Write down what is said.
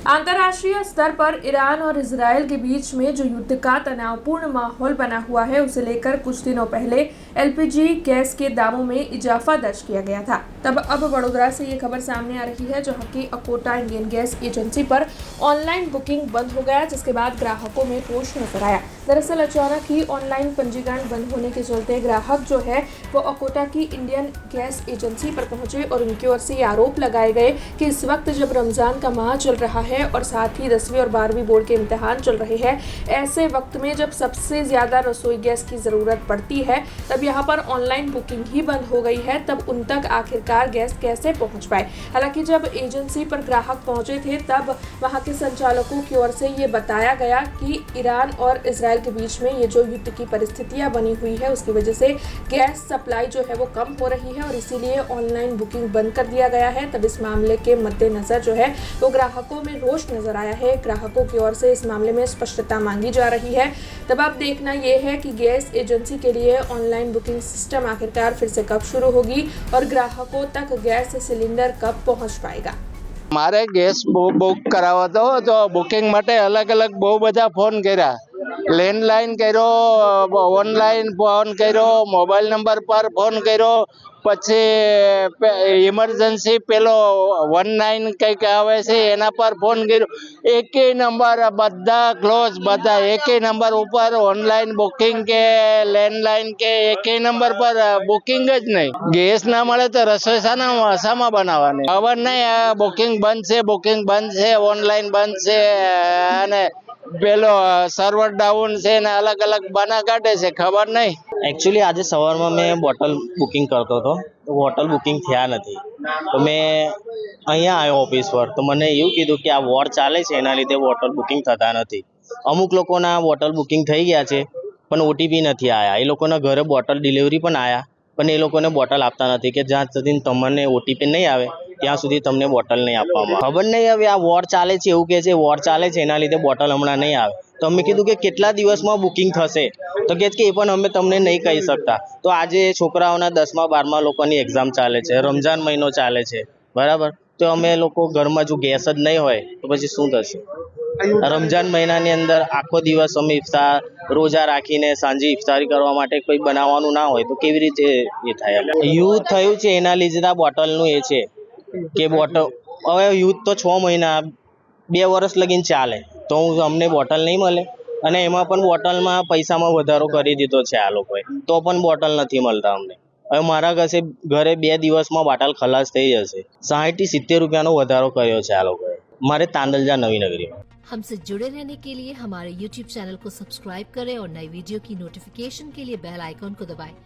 अंतर्राष्ट्रीय स्तर पर ईरान और इजरायल के बीच में जो युद्ध का तनावपूर्ण माहौल बना हुआ है, उसे लेकर कुछ दिनों पहले एलपीजी गैस के दामों में इजाफा दर्ज किया गया था। तब अब वडोदरा से ये खबर सामने आ रही है, जहां की अकोटा इंडियन गैस एजेंसी पर ऑनलाइन बुकिंग बंद हो गया, जिसके बाद ग्राहकों में रोष नजर आया। दरअसल अचानक ही ऑनलाइन पंजीकरण बंद होने के चलते ग्राहक जो है वो अकोटा की इंडियन गैस एजेंसी पर पहुंचे और उनकी ओर से ये आरोप लगाए गए कि इस वक्त जब रमजान का माह चल रहा है और साथ ही 10वीं और 12वीं बोर्ड के इम्तिहान चल रहे हैं, ऐसे वक्त में जब सबसे ज़्यादा रसोई गैस की ज़रूरत पड़ती है, तब यहाँ पर ऑनलाइन बुकिंग ही बंद हो गई है। तब उन तक आखिरकार गैस कैसे पहुँच पाए। हालांकि जब एजेंसी पर ग्राहक पहुँचे थे, तब वहाँ के संचालकों की ओर से ये बताया गया कि ईरान और इजरायल के बीच में ये जो युद्ध की परिस्थितियाँ बनी हुई है, उसकी वजह से गैस सप्लाई जो है वो कम हो रही है और इसीलिए ऑनलाइन बुकिंग बंद कर दिया गया है। तब इस मामले के मद्देनजर जो है वो ग्राहकों में रोष नजर आया है। ग्राहकों की ओर से इस मामले में स्पष्टता मांगी जा रही है। तब अब देखना यह है कि गैस एजेंसी के लिए ऑनलाइन बुकिंग सिस्टम आखिरकार फिर से कब शुरू होगी और ग्राहकों तक गैस सिलेंडर कब पहुंच पाएगा। मारे गैस बुक करावो तो बुकिंग माटे अलग अलग बहु बधा फोन कर्या, लैंडलाइन कर्यो, ऑनलाइन फोन कर्यो, मोबाइल नंबर पर फोन कर्यो, पछी इमरजन्सी पेलो 19 કંઈક આવે છે એના પર ફોન કર્યો, એકેય નંબર બધા ક્લોઝ, બધા એકેય નંબર ઉપર ઓનલાइन बुकिंग के लैंडलाइन के एकेय नंबर पर बुकिंग ज नहीं। गैस ना મળે તો રસોઈ શામાં બનાવવાની ખબર નહીં। बुकिंग बंद છે, ऑनलाइन बंद છે અને પેલો સર્વર ડાઉન છે ને અલગ અલગ બના કાઢે છે, ખબર નહીં। एक्चुअली आज सवार में मैं बोटल बुकिंग करतो तो बोटल बुकिंग थया नहीं, तो मैं अहींया आव्यो ऑफिस पर, तो मैंने एवं कीधुं कि आ वॉर चाले छे एना लीधे बोटल बुकिंग थता नथी। अमुक लोकोना बोटल बुकिंग थई गया छे पण ओटीपी नहीं आया। ए लोकोना घरे बोटल डिलिवरी पण आया पण ए लोकोने बोटल आपता नहीं कि ज्यां सुधी तमने ओटीपी नहीं आवे ત્યાં સુધી તમને બોટલ નહીં આપવામાં। ખબર નહીં હવે આ વોર ચાલે છે, એવું કહે છે વોર ચાલે છે એના લીધે બોટલ હમણાં નહીં આવે। તો અમે કીધું કે કેટલા દિવસમાં બુકિંગ થશે, તો કહે કે એ પણ અમે તમને નહીં કહી શકતા। તો આજે છોકરાઓના 10મા 12મા લોકોની એક્ઝામ ચાલે છે, રમજાન મહિનો ચાલે છે, બરાબર। તો અમે લોકો ઘરમાં જો ગેસ જ નહીં હોય તો પછી શું થશે। રમજાન મહિનાની અંદર આખો દિવસ અમે ઇફતાર રોજા રાખીને સાંજે ઇફતારી કરવા માટે કોઈ બનાવવાનું ના હોય તો કેવી રીતે એ થાય। યુદ્ધ થયું છે એના લીધે બોટલનું એ છે કે બોટલ હવે યુદ્ધ તો 6 મહિના 2 વર્ષ લગીને ચાલે, તો અમને બોટલ નહીં મળે અને એમાં પણ બોટલમાં પૈસામાં વધારો કરી દીધો છે આ લોકોએ, તો પણ બોટલ નથી મળતા અમને। હવે મારા ઘરે 2 દિવસમાં બોટલ ખલાસ થઈ જશે। 60 થી 70 રૂપિયાનો વધારો કર્યો છે આ લોકોએ। મારે तांदलजा नवी नगरी में। हमसे जुड़े रहने के लिए हमारे YouTube चैनल को सब्सक्राइब करें और नई वीडियो की नोटिफिकेशन के लिए बेल आइकॉन को दबाएं।